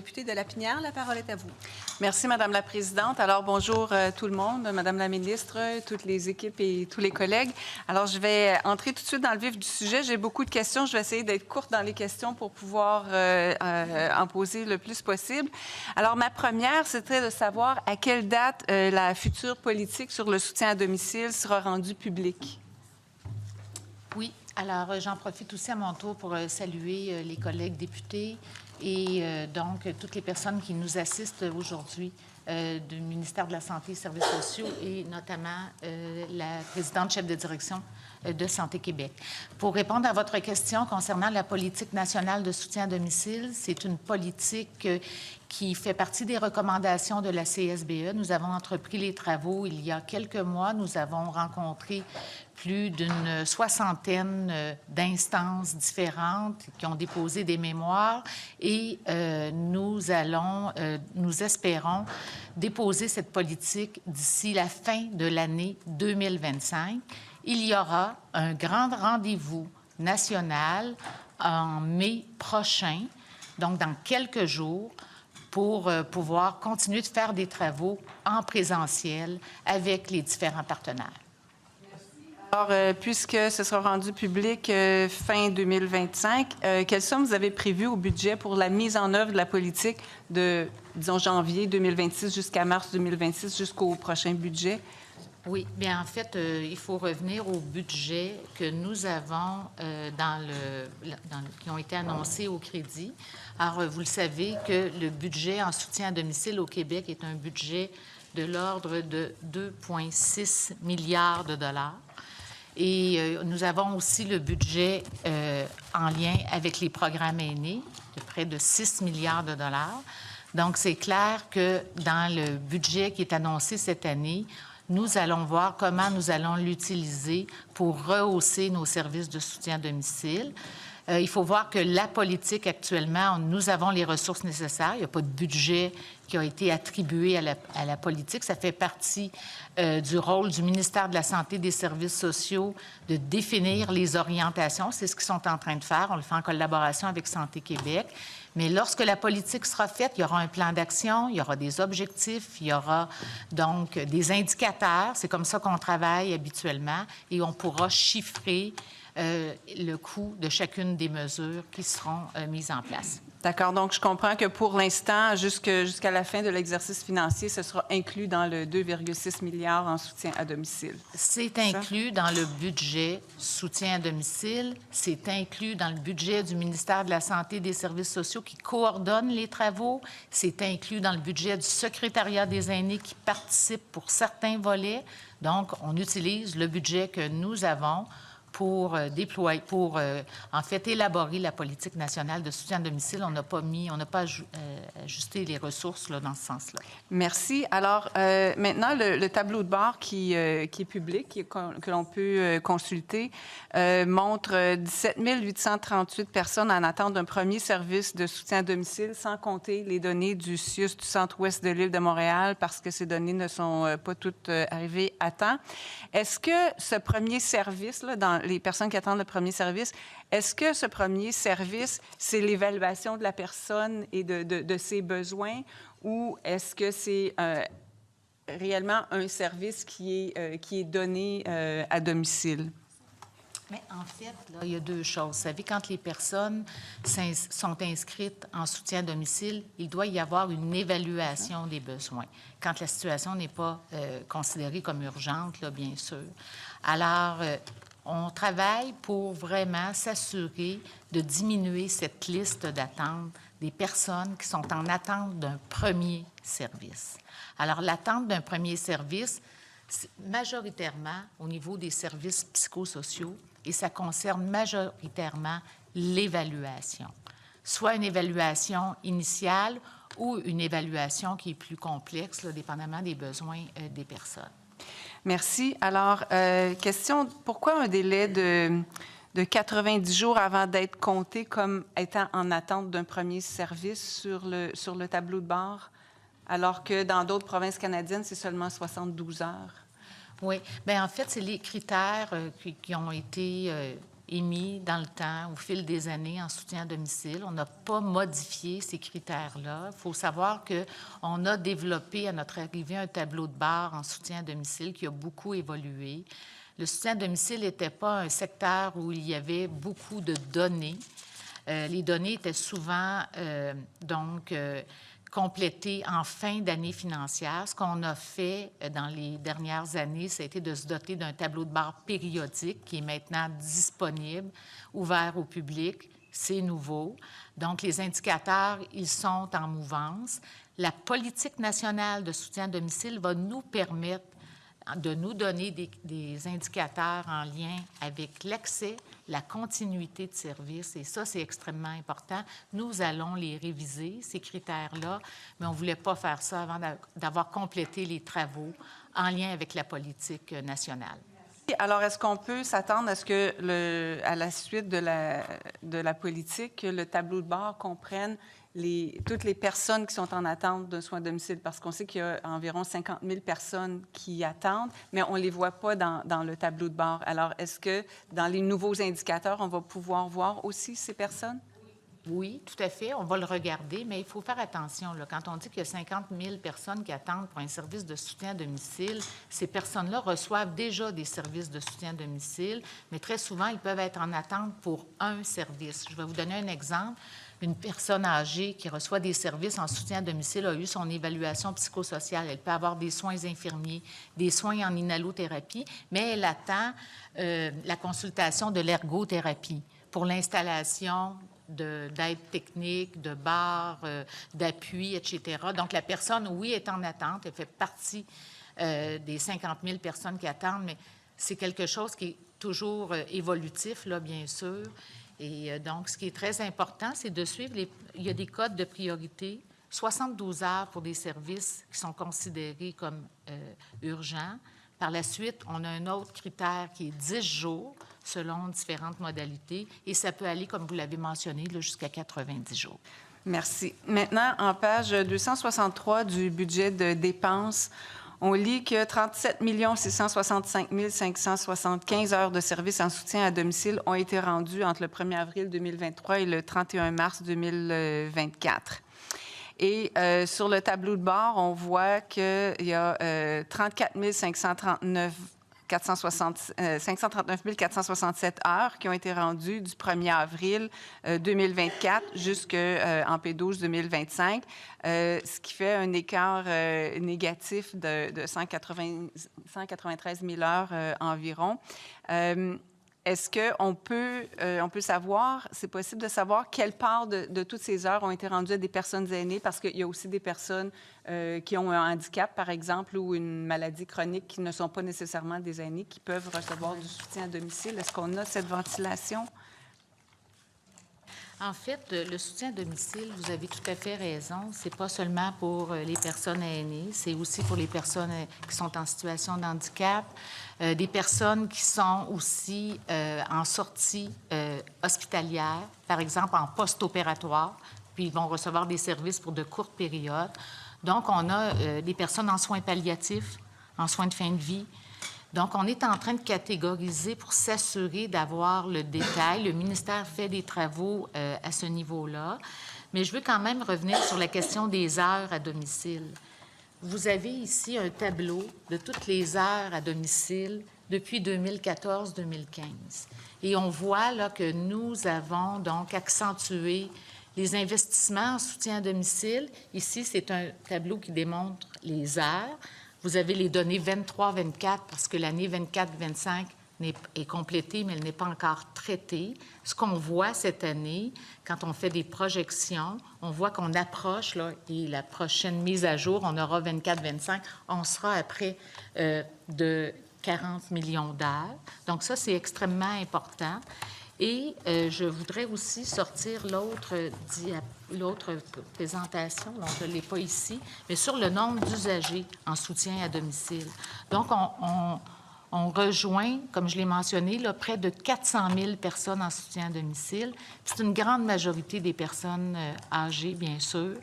Député de Lapinière, la parole est à vous. Merci, Madame la Présidente. Alors, bonjour tout le monde, Madame la Ministre, toutes les équipes et tous les collègues. Alors, je vais entrer tout de suite dans le vif du sujet. J'ai beaucoup de questions. Je vais essayer d'être courte dans les questions pour pouvoir en poser le plus possible. Alors, ma première, c'était de savoir à quelle date la future politique sur le soutien à domicile sera rendue publique. Oui, alors j'en profite aussi à mon tour pour saluer les collègues députés et donc toutes les personnes qui nous assistent aujourd'hui du ministère de la Santé et des Services sociaux et notamment la présidente chef de direction de Santé Québec. Pour répondre à votre question concernant la politique nationale de soutien à domicile, c'est une politique qui fait partie des recommandations de la CSBE. Nous avons entrepris les travaux il y a quelques mois. Nous avons rencontré plus d'une soixantaine d'instances différentes qui ont déposé des mémoires et nous espérons déposer cette politique d'ici la fin de l'année 2025. Il y aura un grand rendez-vous national en mai prochain, donc dans quelques jours, pour pouvoir continuer de faire des travaux en présentiel avec les différents partenaires. Alors, puisque ce sera rendu public fin 2025, quelle somme vous avez prévue au budget pour la mise en œuvre de la politique de, disons, janvier 2026 jusqu'à mars 2026, jusqu'au prochain budget? Oui, bien en fait, il faut revenir au budget que nous avons qui ont été annoncés au crédit. Alors, vous le savez que le budget en soutien à domicile au Québec est un budget de l'ordre de 2,6 milliards de dollars. Et nous avons aussi le budget en lien avec les programmes aînés de près de 6 milliards de dollars. Donc, c'est clair que dans le budget qui est annoncé cette année, nous allons voir comment nous allons l'utiliser pour rehausser nos services de soutien à domicile. Il faut voir que la politique actuellement, nous avons les ressources nécessaires. Il n'y a pas de budget qui a été attribué à la politique. Ça fait partie du rôle du ministère de la Santé et des Services sociaux de définir les orientations. C'est ce qu'ils sont en train de faire. On le fait en collaboration avec Santé Québec. Mais lorsque la politique sera faite, il y aura un plan d'action, il y aura des objectifs, il y aura donc des indicateurs. C'est comme ça qu'on travaille habituellement et on pourra chiffrer le coût de chacune des mesures qui seront mises en place. D'accord. Donc, je comprends que pour l'instant, jusqu'à la fin de l'exercice financier, ce sera inclus dans le 2,6 milliards en soutien à domicile. C'est inclus dans le budget soutien à domicile. C'est inclus dans le budget du ministère de la Santé et des Services sociaux qui coordonne les travaux. C'est inclus dans le budget du secrétariat des aînés qui participe pour certains volets. Donc, on utilise le budget que nous avons pour déployer, en fait, élaborer la politique nationale de soutien à domicile. On n'a pas ajusté les ressources là, dans ce sens-là. Merci. Alors, maintenant, le tableau de bord qui est public, que l'on peut consulter, montre 17 838 personnes en attente d'un premier service de soutien à domicile, sans compter les données du CIUS du centre-ouest de l'île de Montréal, parce que ces données ne sont pas toutes arrivées à temps. Est-ce que ce premier service, là, dans les personnes qui attendent le premier service, est-ce que ce premier service, c'est l'évaluation de la personne et de ses besoins, ou est-ce que c'est réellement un service qui est donné à domicile? Mais en fait, là, il y a deux choses. Vous savez, quand les personnes sont inscrites en soutien à domicile, il doit y avoir une évaluation des besoins. Quand la situation n'est pas considérée comme urgente, là, bien sûr. Alors, on travaille pour vraiment s'assurer de diminuer cette liste d'attente des personnes qui sont en attente d'un premier service. Alors, l'attente d'un premier service, c'est majoritairement au niveau des services psychosociaux et ça concerne majoritairement l'évaluation, soit une évaluation initiale ou une évaluation qui est plus complexe, là, dépendamment des besoins des personnes. Merci. Alors, question, pourquoi un délai de 90 jours avant d'être compté comme étant en attente d'un premier service sur le tableau de bord, alors que dans d'autres provinces canadiennes, c'est seulement 72 heures? Oui. Bien, en fait, c'est les critères qui ont été émis dans le temps, au fil des années, en soutien à domicile. On n'a pas modifié ces critères-là. Il faut savoir qu'on a développé à notre arrivée un tableau de bord en soutien à domicile qui a beaucoup évolué. Le soutien à domicile n'était pas un secteur où il y avait beaucoup de données. Les données étaient souvent complétées en fin d'année financière. Ce qu'on a fait dans les dernières années, ça a été de se doter d'un tableau de bord périodique qui est maintenant disponible, ouvert au public. C'est nouveau. Donc, les indicateurs, ils sont en mouvance. La politique nationale de soutien à domicile va nous permettre de nous donner des indicateurs en lien avec l'accès, la continuité de service. Et ça, c'est extrêmement important. Nous allons les réviser, ces critères-là, mais on ne voulait pas faire ça avant d'avoir complété les travaux en lien avec la politique nationale. Alors, est-ce qu'on peut s'attendre à ce que, à la suite de la politique, que le tableau de bord comprenne toutes les personnes qui sont en attente d'un soin à domicile? Parce qu'on sait qu'il y a environ 50 000 personnes qui attendent, mais on ne les voit pas dans le tableau de bord. Alors, est-ce que dans les nouveaux indicateurs, on va pouvoir voir aussi ces personnes? Oui, tout à fait. On va le regarder, mais il faut faire attention. Là. Quand on dit qu'il y a 50 000 personnes qui attendent pour un service de soutien à domicile, ces personnes-là reçoivent déjà des services de soutien à domicile, mais très souvent, ils peuvent être en attente pour un service. Je vais vous donner un exemple. Une personne âgée qui reçoit des services en soutien à domicile a eu son évaluation psychosociale. Elle peut avoir des soins infirmiers, des soins en inhalothérapie, mais elle attend la consultation de l'ergothérapie pour l'installation d'aide technique, de barres, d'appui, etc. Donc, la personne, oui, est en attente. Elle fait partie des 50 000 personnes qui attendent, mais c'est quelque chose qui est toujours évolutif, là, bien sûr. Et donc, ce qui est très important, c'est de suivre il y a des codes de priorité, 72 heures pour des services qui sont considérés comme urgents. Par la suite, on a un autre critère qui est 10 jours selon différentes modalités et ça peut aller, comme vous l'avez mentionné, jusqu'à 90 jours. Merci. Maintenant, en page 263 du budget de dépenses, on lit que 37 665 575 heures de services en soutien à domicile ont été rendues entre le 1er avril 2023 et le 31 mars 2024. Et sur le tableau de bord, on voit qu'il y a 34 539 467 heures qui ont été rendues du 1er avril 2024 jusqu'en P12 2025, ce qui fait un écart négatif de 193 000 heures environ. Est-ce qu'on peut savoir, c'est possible de savoir quelle part de toutes ces heures ont été rendues à des personnes aînées? Parce qu'il y a aussi des personnes qui ont un handicap, par exemple, ou une maladie chronique qui ne sont pas nécessairement des aînés, qui peuvent recevoir du soutien à domicile. Est-ce qu'on a cette ventilation? En fait, le soutien à domicile, vous avez tout à fait raison. C'est pas seulement pour les personnes aînées, c'est aussi pour les personnes qui sont en situation de handicap, des personnes qui sont aussi en sortie hospitalière, par exemple en post-opératoire, puis ils vont recevoir des services pour de courtes périodes. Donc, on a des personnes en soins palliatifs, en soins de fin de vie. Donc, on est en train de catégoriser pour s'assurer d'avoir le détail. Le ministère fait des travaux à ce niveau-là. Mais je veux quand même revenir sur la question des heures à domicile. Vous avez ici un tableau de toutes les heures à domicile depuis 2014-2015. Et on voit là que nous avons donc accentué les investissements en soutien à domicile. Ici, c'est un tableau qui démontre les heures. Vous avez les données 23-24 parce que l'année 24-25 est complétée, mais elle n'est pas encore traitée. Ce qu'on voit cette année, quand on fait des projections, on voit qu'on approche, là, et la prochaine mise à jour, on aura 24-25, on sera à près de 40 millions d'heures. Donc ça, c'est extrêmement important. Et je voudrais aussi sortir l'autre présentation, donc je ne l'ai pas ici, mais sur le nombre d'usagers en soutien à domicile. Donc, on rejoint, comme je l'ai mentionné, là, près de 400 000 personnes en soutien à domicile. C'est une grande majorité des personnes âgées, bien sûr.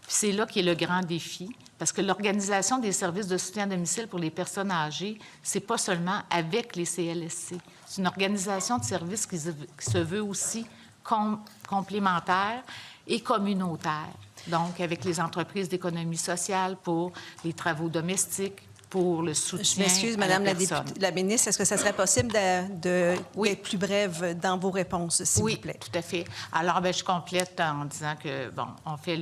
Puis c'est là qu'est le grand défi, parce que l'organisation des services de soutien à domicile pour les personnes âgées, c'est pas seulement avec les CLSC. C'est une organisation de services qui se veut aussi complémentaire et communautaire. Donc, avec les entreprises d'économie sociale pour les travaux domestiques, pour le soutien. Je m'excuse, Madame la ministre, est-ce que ça serait possible d'être plus brève dans vos réponses, s'il vous plaît? Oui, tout à fait. Alors, bien, je complète en disant que, bon, on fait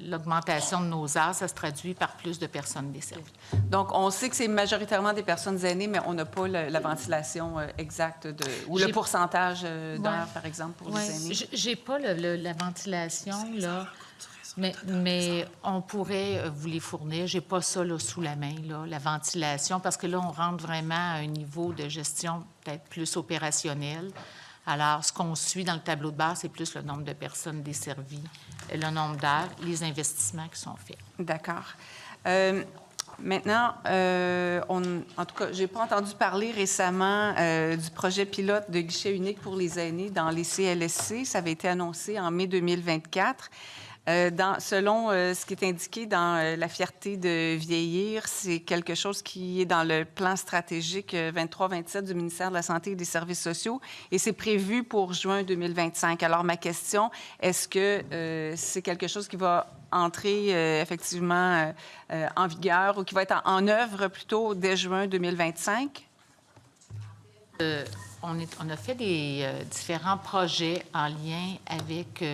l'augmentation de nos heures, ça se traduit par plus de personnes desservies. Donc, on sait que c'est majoritairement des personnes aînées, mais on n'a pas la ventilation exacte ou le pourcentage d'heures, par exemple, pour les aînés. J'ai pas la ventilation, là. Mais on pourrait vous les fournir. J'ai pas ça là, sous la main, là, la ventilation, parce que là, on rentre vraiment à un niveau de gestion peut-être plus opérationnel. Alors, ce qu'on suit dans le tableau de bord, c'est plus le nombre de personnes desservies, le nombre d'heures, les investissements qui sont faits. D'accord. Maintenant, en tout cas, je n'ai pas entendu parler récemment du projet pilote de guichet unique pour les aînés dans les CLSC. Ça avait été annoncé en mai 2024. Selon ce qui est indiqué dans la fierté de vieillir, c'est quelque chose qui est dans le plan stratégique 23-27 du ministère de la Santé et des Services sociaux et c'est prévu pour juin 2025. Alors, ma question, est-ce que c'est quelque chose qui va entrer effectivement en vigueur ou qui va être en œuvre plutôt dès juin 2025? On a fait des différents projets en lien avec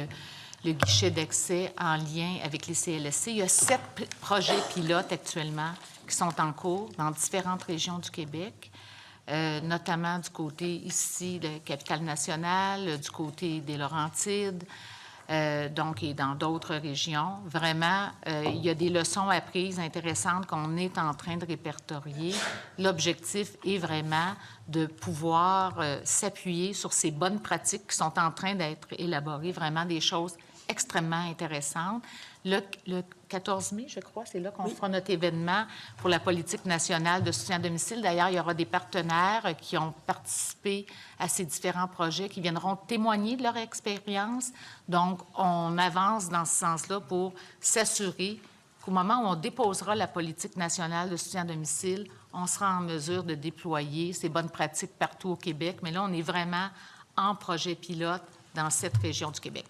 le guichet d'accès en lien avec les CLSC. Il y a 7 projets pilotes actuellement qui sont en cours dans différentes régions du Québec, notamment du côté ici de Capitale-Nationale, du côté des Laurentides, donc et dans d'autres régions. Vraiment, il y a des leçons apprises intéressantes qu'on est en train de répertorier. L'objectif est vraiment de pouvoir s'appuyer sur ces bonnes pratiques qui sont en train d'être élaborées, vraiment des choses extrêmement intéressantes. Le 14 mai, je crois, c'est là qu'on fera notre événement pour la politique nationale de soutien à domicile. D'ailleurs, il y aura des partenaires qui ont participé à ces différents projets qui viendront témoigner de leur expérience. Donc, on avance dans ce sens-là pour s'assurer qu'au moment où on déposera la politique nationale de soutien à domicile, on sera en mesure de déployer ces bonnes pratiques partout au Québec. Mais là, on est vraiment en projet pilote dans cette région du Québec.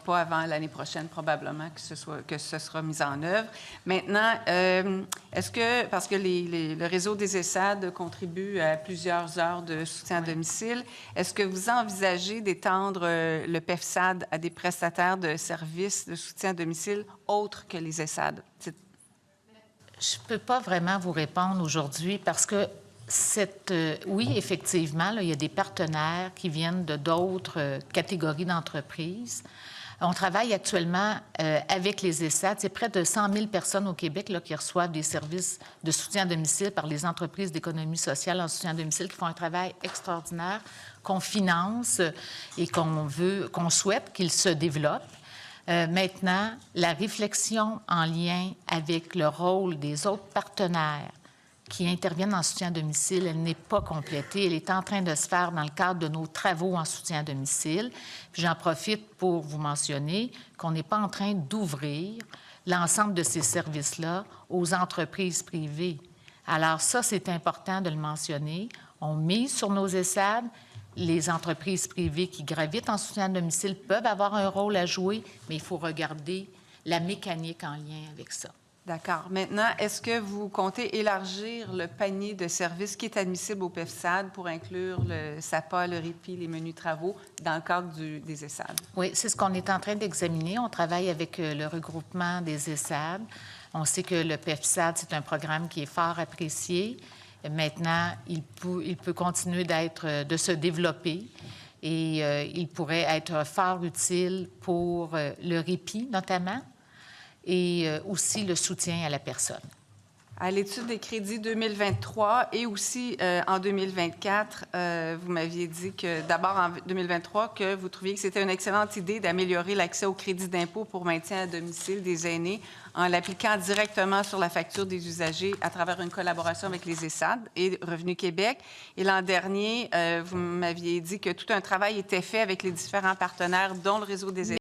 Pas avant l'année prochaine, probablement, que ce sera mis en œuvre. Maintenant, est-ce que, parce que le réseau des ESSAD contribue à plusieurs heures de soutien à domicile, est-ce que vous envisagez d'étendre le PEFSAD à des prestataires de services de soutien à domicile autres que les ESSAD? Je ne peux pas vraiment vous répondre aujourd'hui parce que oui, effectivement, là, il y a des partenaires qui viennent de d'autres catégories d'entreprises. On travaille actuellement avec les ESSAD. C'est près de 100 000 personnes au Québec là, qui reçoivent des services de soutien à domicile par les entreprises d'économie sociale en soutien à domicile qui font un travail extraordinaire qu'on finance et qu'on souhaite qu'ils se développent. Maintenant, la réflexion en lien avec le rôle des autres partenaires qui interviennent en soutien à domicile, elle n'est pas complétée. Elle est en train de se faire dans le cadre de nos travaux en soutien à domicile. Puis j'en profite pour vous mentionner qu'on n'est pas en train d'ouvrir l'ensemble de ces services-là aux entreprises privées. Alors ça, c'est important de le mentionner. On mise sur nos ESSAD. Les entreprises privées qui gravitent en soutien à domicile peuvent avoir un rôle à jouer, mais il faut regarder la mécanique en lien avec ça. D'accord. Maintenant, est-ce que vous comptez élargir le panier de services qui est admissible au PEFSAD pour inclure le SAPA, le RIPI, les menus travaux dans le cadre des ESSAD? Oui, c'est ce qu'on est en train d'examiner. On travaille avec le regroupement des ESSAD. On sait que le PEFSAD, c'est un programme qui est fort apprécié. Maintenant, il peut continuer de se développer et il pourrait être fort utile pour le RIPI, notamment, et aussi le soutien à la personne. À l'étude des crédits 2023 et aussi en 2024, vous m'aviez dit que d'abord en 2023 que vous trouviez que c'était une excellente idée d'améliorer l'accès au crédit d'impôt pour maintien à domicile des aînés en l'appliquant directement sur la facture des usagers à travers une collaboration avec les ESSAD et Revenu Québec. Et l'an dernier, vous m'aviez dit que tout un travail était fait avec les différents partenaires, dont le réseau des